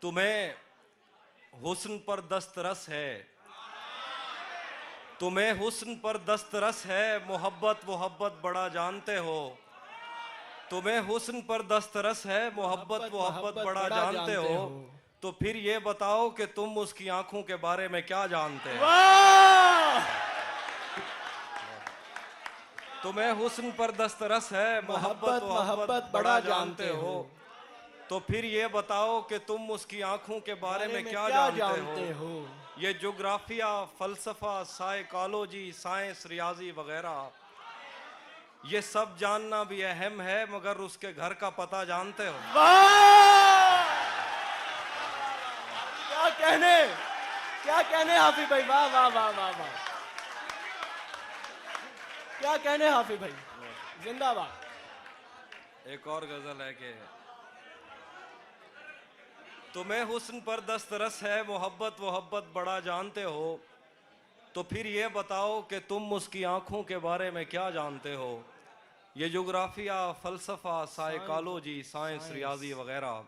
तुम्हें हुस्न पर दस्तरस है, तुम्हें हुस्न पर दस्तरस है, मोहब्बत मोहब्बत बड़ा जानते हो। तुम्हें हुस्न पर दस्तरस है, मोहब्बत मोहब्बत बड़ा जानते हो। तो फिर ये बताओ कि तुम उसकी आंखों के बारे में क्या जानते हो। तुम्हें हुस्न पर दस्तरस है, मोहब्बत मोहब्बत बड़ा जानते हो। तो फिर ये बताओ कि तुम उसकी आंखों के बारे में क्या जानते हो। ये ज्योग्राफिया, फलसफा, साइकोलॉजी, साइंस, रियाजी वगैरह, ये सब जानना भी अहम है, मगर उसके घर का पता जानते हो। क्या कहने हाफिज भाई, वाह वाह वाह वाह वाह, क्या कहने हाफिज भाई, जिंदाबाद। एक और गजल है कि तुम्हें हुस्न पर दस्तरस है, मोहब्बत मोहब्बत बड़ा जानते हो। तो फिर ये बताओ कि तुम उसकी आंखों के बारे में क्या जानते हो। ये ज्योग्राफिया, फलसफा, साइकोलॉजी, साइंस, रियाजी वगैरह,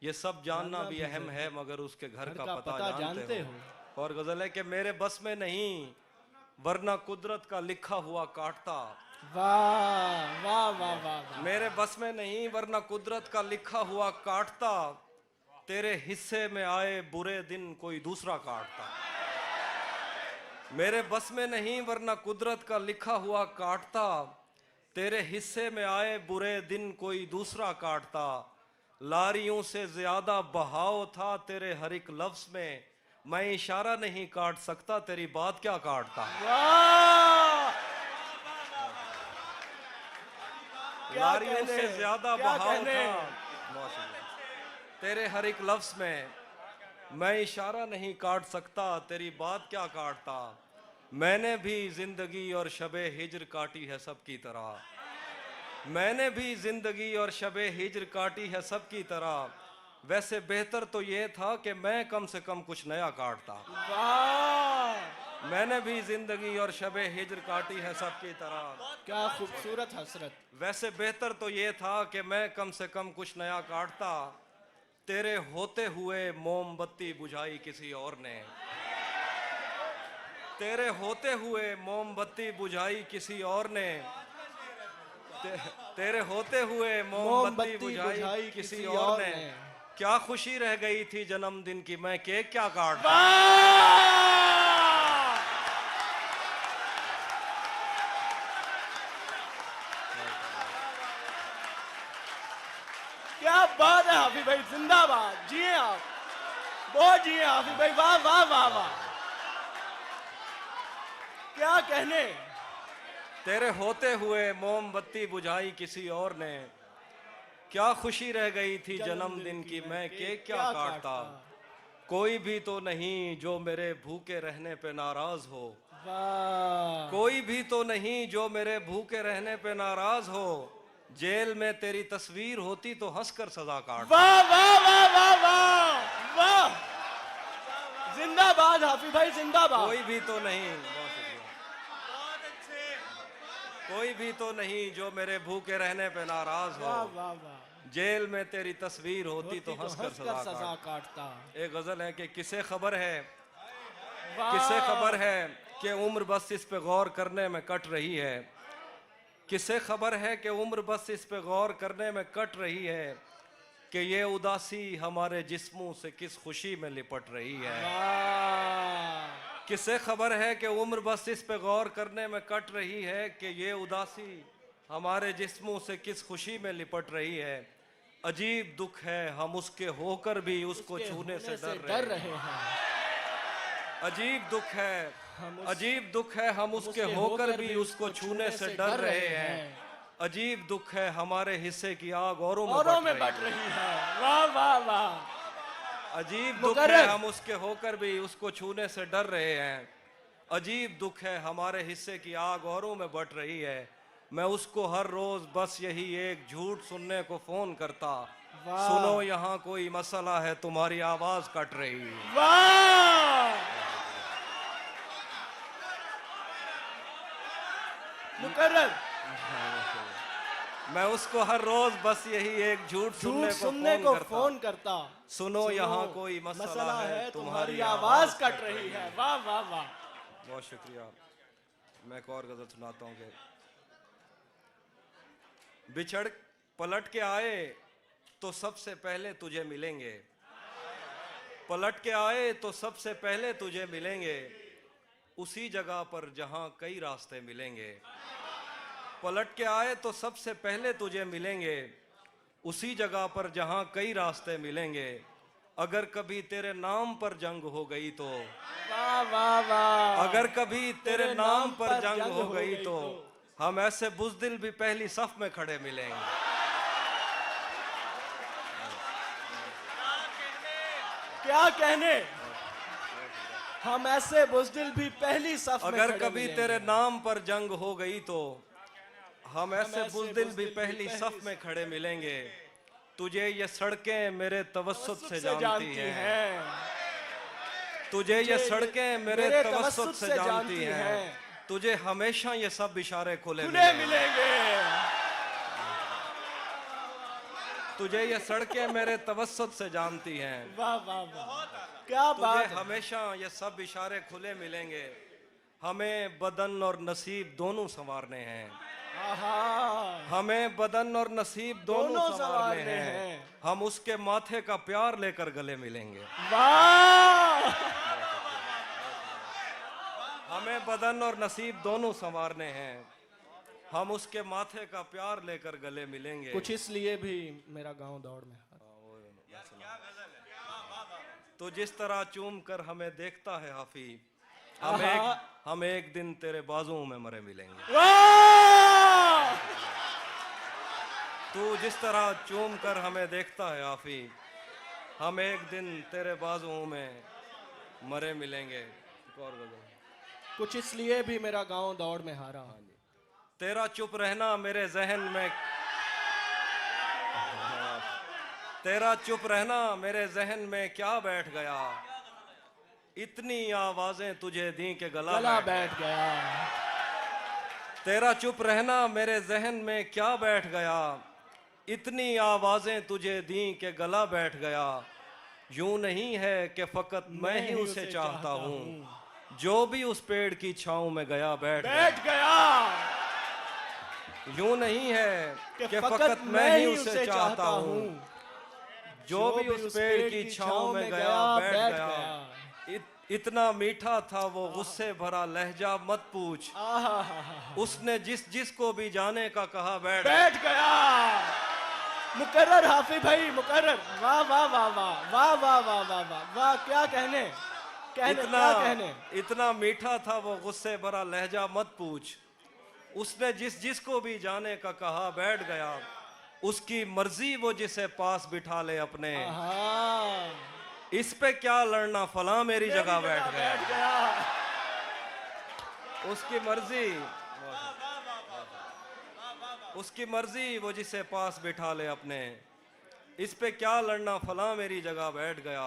ये सब जानना भी अहम है, मगर उसके घर का पता जानते हो। और गजल है कि मेरे बस में नहीं, वरना कुदरत का लिखा हुआ काटता। वाह वाह वाह वाह, मेरे बस में नहीं, वरना कुदरत का लिखा हुआ काटता। तेरे हिस्से में आए बुरे दिन कोई दूसरा काटता। मेरे बस में नहीं, वरना कुदरत का लिखा हुआ काटता। तेरे हिस्से में आए बुरे दिन कोई दूसरा काटता। लारियों से ज्यादा बहाव था तेरे हर एक लफ्ज में, मैं इशारा नहीं काट सकता, तेरी बात क्या काटता। लारियों से ज्यादा बहाव था तेरे हर एक लफ्ज में, मैं इशारा नहीं काट सकता, तेरी बात क्या काटता। मैंने भी जिंदगी और शबे हिज्र काटी है सबकी तरह, मैंने भी जिंदगी और शबे हिज्र काटी है सबकी तरह। वैसे बेहतर तो ये था कि मैं कम से कम कुछ नया काटता। मैंने भी जिंदगी और शबे हिज्र काटी है सबकी तरह, क्या खूबसूरत हसरत। वैसे बेहतर तो ये था कि मैं कम से कम कुछ नया काटता। तेरे होते हुए मोमबत्ती बुझाई किसी और ने, तेरे होते हुए मोमबत्ती बुझाई किसी और ने। तेरे होते हुए मोमबत्ती बुझाई किसी और ने। क्या खुशी रह गई थी जन्मदिन की, मैं केक क्या काटता। क्या बात है हाफिज भाई, जिंदाबाद, जिए आप, बहुत जिए हाफिज भाई, वाह वाह वाह वाह, क्या कहने। तेरे होते हुए मोमबत्ती बुझाई किसी और ने, क्या खुशी रह गई थी जन्मदिन की, मैं केक क्या काटता। कोई भी तो नहीं जो मेरे भूखे रहने पे नाराज हो, कोई भी तो नहीं जो मेरे भूखे रहने पे नाराज हो। जेल में तेरी तस्वीर होती तो हंसकर सजा काट। वाह वाह वाह वाह वाह वाह, जिंदाबाद हाफिज भाई, जिंदाबाद। कोई भी तो नहीं, कोई भी तो नहीं जो मेरे भूखे रहने पे नाराज हो। वाह वाह वाह, जेल में तेरी तस्वीर होती तो हंसकर सजा काटता। एक गजल है कि किसे खबर है, किसे खबर है कि उम्र बस इस पे गौर करने में कट रही है। किसे खबर है कि उम्र बस इस पे गौर करने में कट रही है, कि ये उदासी हमारे जिस्मों से किस खुशी में लिपट रही है। किसे खबर है कि उम्र बस इस पे गौर करने में कट रही है, कि ये उदासी हमारे जिस्मों से किस खुशी में लिपट रही है। अजीब दुख है हम उसके होकर भी उसको छूने से डर रहे हैं। अजीब दुख है, अजीब दुख है हम उसके होकर भी उसको छूने से डर रहे हैं। अजीब दुख है हमारे हिस्से की आग औरों में बढ़ रही है। वाह वाह वाह, अजीब दुख है हम उसके होकर भी उसको छूने से डर रहे हैं। अजीब दुख है हमारे हिस्से की आग औरों में बढ़ रही है। मैं उसको हर रोज बस यही एक झूठ सुनने को फोन करता, सुनो यहाँ कोई मसला है तुम्हारी आवाज कट रही है। वाह, मुकर्रर। मैं उसको हर रोज बस यही एक झूठ सुनने को फोन करता। सुनो यहाँ कोई मसला है, तुम्हारी आवाज कट रही है। वाह वाह वाह, बहुत शुक्रिया। मैं एक और गजल सुनाता हूँ कि बिछड़ पलट के आए तो सबसे पहले तुझे मिलेंगे, पलट के आए तो सबसे पहले तुझे मिलेंगे, उसी जगह पर जहां कई रास्ते मिलेंगे। पलट के आए तो सबसे पहले तुझे मिलेंगे, उसी जगह पर जहां कई रास्ते मिलेंगे। अगर कभी तेरे नाम पर जंग हो गई तो, वाह वाह वाह, अगर कभी तेरे नाम पर जंग हो गई तो हम ऐसे बुज़दिल भी पहली सफ में खड़े मिलेंगे। क्या कहने, हम ऐसे बुज़दिल भी पहली सफ में अगर खड़े कभी मिलेंगे। तेरे नाम पर जंग हो गई तो हम ऐसे बुज़दिल भी पहली सफ में खड़े मिलेंगे। तुझे ये सड़कें मेरे तवस्सुत से जानती हैं, तुझे ये सड़कें मेरे तवस्सुत से जानती हैं, तुझे हमेशा ये सब इशारे खुले मिलेंगे। तुझे ये सड़कें मेरे तवस्सुत से जानती हैं, वाह वाह वाह, क्या बात तुझे है। हमेशा ये सब इशारे खुले मिलेंगे। हमें बदन और नसीब दोनों संवारने हैं, आहा, हमें बदन और नसीब दोनों संवारने हैं। हम उसके माथे का प्यार लेकर गले मिलेंगे। वाह, हमें बदन और नसीब दोनों संवारने हैं, हम उसके माथे का प्यार लेकर गले मिलेंगे। कुछ इसलिए भी मेरा गांव दौड़ में। तो जिस तरह चूम कर हमें देखता है हाफी, आहा। हम एक दिन तेरे बाजुओं में मरे मिलेंगे। वाह, तू जिस तरह चूम कर हमें देखता है हाफी, हम एक दिन तेरे बाजुओं में मरे मिलेंगे। एक और गजल। कुछ इसलिए भी मेरा गांव दौड़ में हारा। तेरा चुप रहना मेरे जहन में, तेरा चुप रहना मेरे जहन में क्या बैठ गया, इतनी आवाजें तुझे दी के गला बैठ गया। तेरा चुप रहना मेरे जहन में क्या बैठ गया, इतनी आवाजें तुझे दी के गला बैठ गया। यूं नहीं है कि फकत मैं ही उसे चाहता हूँ, जो भी उस पेड़ की छांव में गया बैठ गया। यूं नहीं है कि फकत मैं ही उसे चाहता हूँ, जो भी उस पेड़ की छांव में गया बैठ गया। इतना मीठा था वो गुस्से भरा लहजा मत पूछ, उसने जिस को भी जाने का कहा बैठ गया। मुकर्रर हाफिज भाई, मुकर्रर। वाह वाह वाह वाह वाह वाह वाह वाह वाह वाह, क्या कहने, क्या कहने। इतना मीठा था वो गुस्से भरा लहजा मत पूछ, उसने जिस को भी जाने का कहा बैठ गया। उसकी मर्जी वो जिसे पास बिठा ले अपने, इस पे क्या लड़ना फला मेरी जगह बैठ गया। उसकी मर्जी वो जिसे पास बिठा ले अपने, इस पे क्या लड़ना फला मेरी जगह बैठ गया।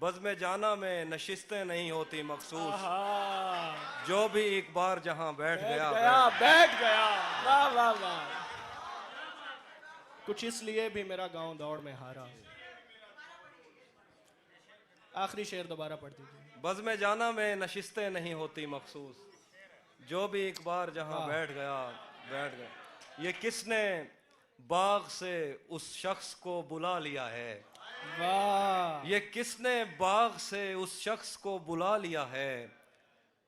बज़्म जाना में नशिस्तें नहीं होती मखसूस, जो भी एक बार जहां बैठ गया। वाह वाह वाह। कुछ इसलिए भी मेरा गांव दौड़ में हारा। आखिरी शेर दोबारा पढ़ दीजिए। बज़्म जाना में नशिस्तें नहीं होती मखसूस, जो भी एक बार जहां बैठ गया। ये किसने बाग से उस शख्स को बुला लिया है, वाह, ये किसने बाग से उस शख्स को बुला लिया है,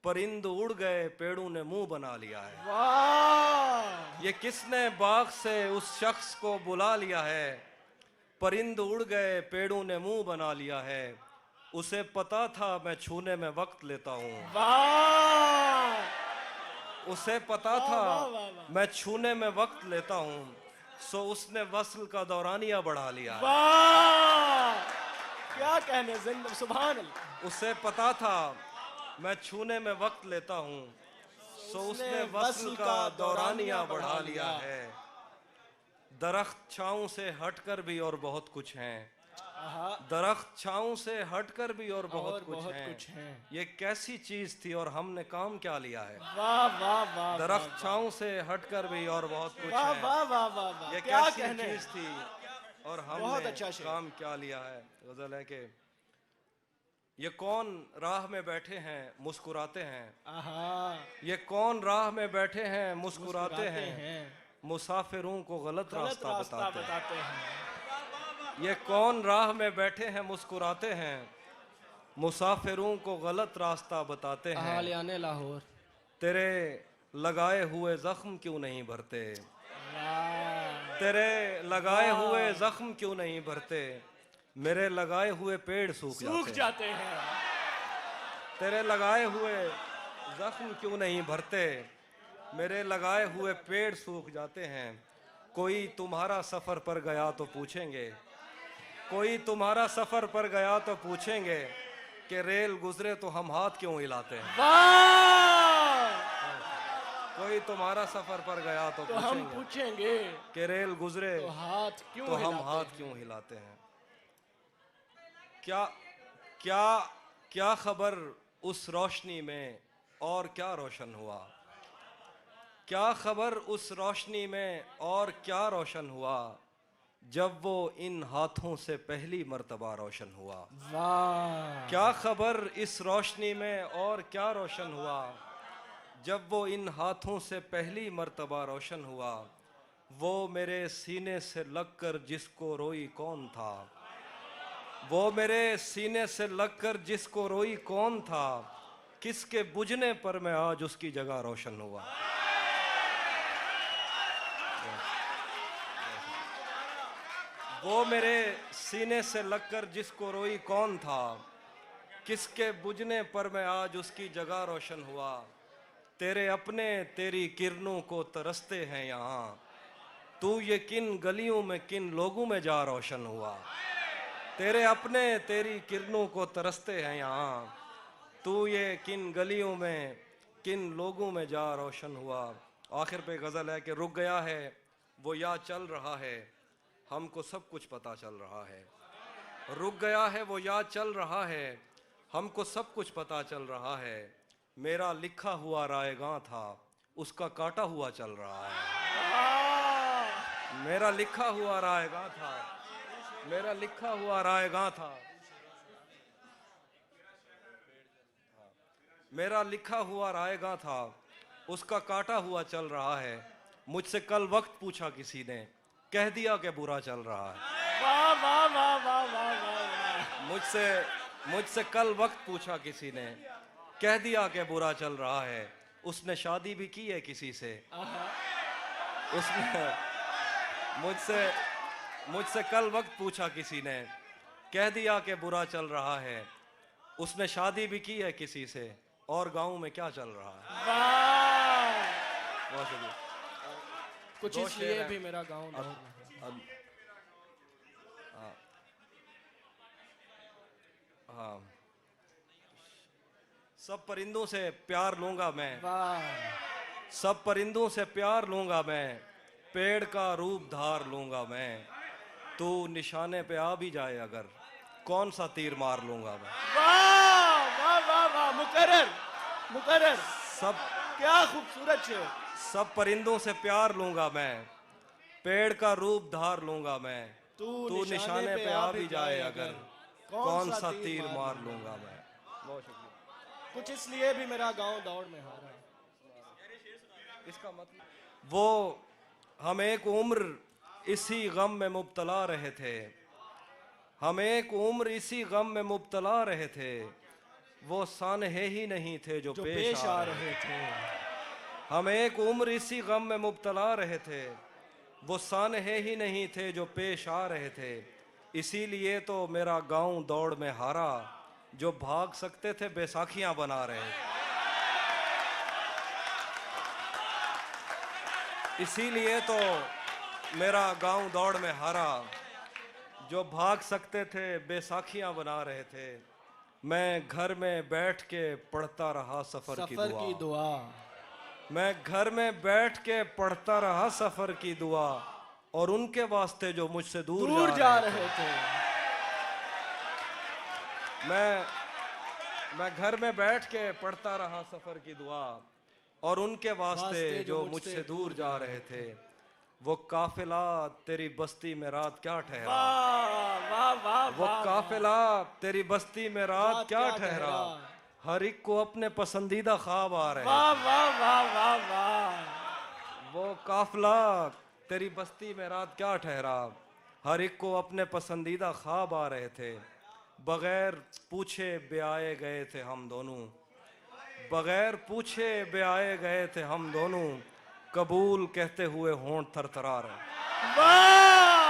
परिंद उड़ गए पेड़ों ने मुंह बना लिया है। वाह, ये किसने बाग से उस शख्स को बुला लिया है, परिंद उड़ गए पेड़ों ने मुंह बना लिया है। उसे पता था मैं छूने में वक्त लेता हूँ, उसे पता था मैं छूने में वक्त लेता हूँ, सो उसने वस्ल का दौरानिया बढ़ा लिया। क्या कहने, सुभान अल्लाह। उसे पता था मैं छूने में वक्त लेता हूँ, सो उसने वस्ल का दौरानिया बढ़ा लिया है। दरख्त छाँव से हटकर भी और बहुत कुछ हैं, आहा, दरख्त छाँव से हटकर भी और बहुत कुछ कुछ है। है। ये कैसी चीज थी और हमने काम क्या लिया है। वाह वाह वाह, दरख्त छाँव से हटकर भी और बहुत कुछ वाह है। वाह वाह वाह वाह, ये क्या कैसी कहने। चीज थी और बहुत हमने अच्छा शेर। काम क्या लिया है। गजल है कि ये कौन राह में बैठे हैं मुस्कुराते हैं। आहा, ये कौन राह में बैठे हैं मुस्कुराते हैं। हैं, मुसाफिरों को गलत गलत रास्ता रास्ता बताते हैं। बताते हैं। ये कौन राह में बैठे हैं मुस्कुराते हैं। मुसाफिरों को गलत रास्ता बताते हैं। आलियाने लाहौर। तेरे लगाए हुए जख्म क्यों नहीं भरते। वाह, तेरे लगाए हुए जख्म क्यों नहीं भरते। मेरे लगाए हुए पेड़ सूख सूख जाते हैं। जाते हैं। तेरे लगाए हुए जख्म क्यों नहीं भरते। मेरे लगाए हुए पेड़ सूख जाते हैं। कोई तुम्हारा सफर पर गया तो पूछेंगे। कोई तुम्हारा सफर पर गया तो पूछेंगे कि रेल गुजरे तो हम हाथ क्यों हिलाते हैं। वाह, कोई तुम्हारा सफर पर गया तो तो हम पूछेंगे पूछेंगे कि रेल गुजरे तो हाथ क्यों तो हम हिलाते हाथ हैं? क्यों हिलाते हैं। क्या क्या क्या खबर उस रोशनी में और क्या रोशन हुआ। क्या खबर उस रोशनी में और क्या रोशन हुआ। जब वो इन हाथों से पहली मर्तबा रोशन हुआ। वाह, क्या खबर इस रोशनी में और क्या रोशन हुआ। जब वो इन हाथों से पहली मर्तबा रोशन हुआ। वो मेरे सीने से लगकर जिसको रोई कौन था। वो मेरे सीने से लगकर जिसको रोई कौन था। किसके बुझने पर मैं आज उसकी जगह रोशन हुआ। वो मेरे सीने से लगकर जिसको रोई कौन था। किसके बुझने पर मैं आज उसकी जगह रोशन हुआ। तेरे अपने तेरी किरणों को तरसते हैं यहाँ। तू ये किन गलियों में किन लोगों में जा रोशन हुआ। तेरे अपने तेरी किरणों को तरसते हैं यहाँ। तू ये किन गलियों में किन लोगों में जा रोशन हुआ। आखिर पे गज़ल है कि रुक गया है वो या चल रहा है। हमको सब कुछ पता चल रहा है। रुक गया है वो या चल रहा है। हमको सब कुछ पता चल रहा है। मेरा लिखा हुआ रायगां था उसका काटा हुआ चल रहा है। मेरा लिखा हुआ रायगां था। मेरा लिखा हुआ रायगां था। मेरा लिखा हुआ रायगां था उसका काटा हुआ चल रहा है। मुझसे कल वक्त पूछा किसी ने कह दिया कि बुरा चल रहा है। वाह वाह वाह वाह वाह वाह, मुझसे कल वक्त पूछा किसी ने कह दिया कि बुरा चल रहा है। उसने शादी भी की है किसी से। उसने मुझसे कल वक्त पूछा किसी ने कह दिया कि बुरा चल रहा है। उसने शादी भी की है किसी से और गांव में क्या चल रहा है। वाह, बहुत शुक्रिया। कुछ दो इसलिए शेर हैं। भी मेरा गाँव अब हाँ हाँ। सब परिंदों से प्यार लूंगा मैं। वाह, सब परिंदों से प्यार लूंगा मैं। पेड़ का रूप धार लूंगा मैं। तू निशाने पे आ भी जाए अगर कौन सा तीर मार लूंगा मैं। वाह वाह वाह वाह, मुकर्रर मुकर्रर, सब क्या खूबसूरत शेर। सब परिंदों से प्यार लूंगा मैं। पेड़ का रूप धार लूंगा मैं। तू निशाने पे आ भी जाए अगर कौन सा तीर मार लूंगा मैं। बहुत शुक्रिया। कुछ इसलिए भी मेरा गांव दौड़ में हारा। इसका मतलब वो हम एक उम्र इसी गम में मुब्तला रहे थे। हम एक उम्र इसी गम में मुब्तला रहे थे। वो सानहे ही नहीं थे जो पेश आ रहे थे। हम एक उम्र इसी गम में मुब्तला रहे थे। वो सानहे ही नहीं थे जो पेश आ रहे थे। इसीलिए तो मेरा गांव दौड़ में हारा। जो भाग सकते थे बैसाखियां बना रहे। इसीलिए तो मेरा गांव दौड़ में हारा। जो भाग सकते थे बैसाखियां बना रहे थे। मैं घर में बैठ के पढ़ता रहा सफर की दुआ। मैं घर में बैठ के पढ़ता रहा सफर की दुआ। और उनके वास्ते जो मुझसे दूर जा रहे थे। मैं घर में बैठ के पढ़ता रहा सफर की दुआ, और उनके वास्ते जो मुझसे दूर जा रहे थे, वो काफिला तेरी बस्ती में रात क्या ठहरा, वाह वाह वाह वो वाह काफिला तेरी बस्ती में रात रात क्या क्या ठहरा, ठहरा। हर एक को अपने पसंदीदा ख्वाब आ रहे वाह थे। वाह वाह वाह वाह। वो काफिला तेरी बस्ती में रात क्या ठहरा, हर एक को अपने पसंदीदा ख्वाब आ रहे थे, बगैर पूछे ब्याए गए थे हम दोनों, बगैर पूछे ब्याए गए थे हम दोनों, कबूल कहते हुए होंठ थरथरा रहे। वाह